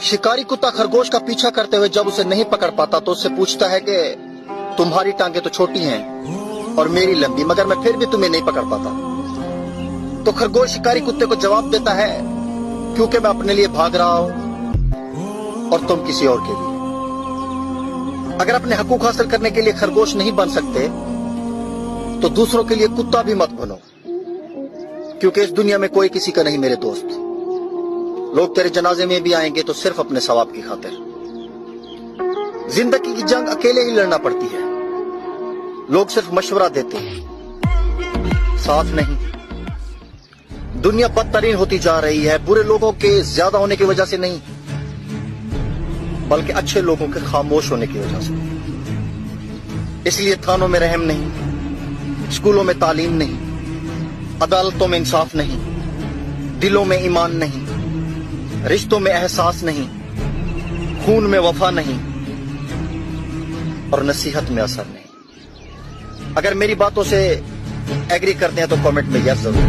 शिकारी कुत्ता खरगोश का पीछा करते हुए जब उसे नहीं पकड़ पाता तो उससे पूछता है कि तुम्हारी टांगे तो छोटी हैं और मेरी लंबी, मगर मैं फिर भी तुम्हें नहीं पकड़ पाता। तो खरगोश शिकारी कुत्ते को जवाब देता है, क्योंकि मैं अपने लिए भाग रहा हूं और तुम किसी और के लिए। अगर अपने हकूक हासिल करने के लिए खरगोश नहीं बन सकते तो दूसरों के लिए कुत्ता भी मत बनो, क्योंकि इस दुनिया में कोई किसी का नहीं मेरे दोस्त। लोग तेरे जनाजे में भी आएंगे तो सिर्फ अपने सवाब की खातिर। जिंदगी की जंग अकेले ही लड़ना पड़ती है। लोग सिर्फ मशवरा देते हैं, साथ नहीं। दुनिया बदतरीन होती जा रही है, बुरे लोगों के ज्यादा होने की वजह से नहीं, बल्कि अच्छे लोगों के खामोश होने की वजह से। इसलिए थानों में रहम नहीं, स्कूलों में तालीम नहीं, अदालतों में इंसाफ नहीं, दिलों में ईमान नहीं, रिश्तों में एहसास नहीं, खून में वफा नहीं और नसीहत में असर नहीं। अगर मेरी बातों से एग्री करते हैं तो कमेंट में यस जरूर।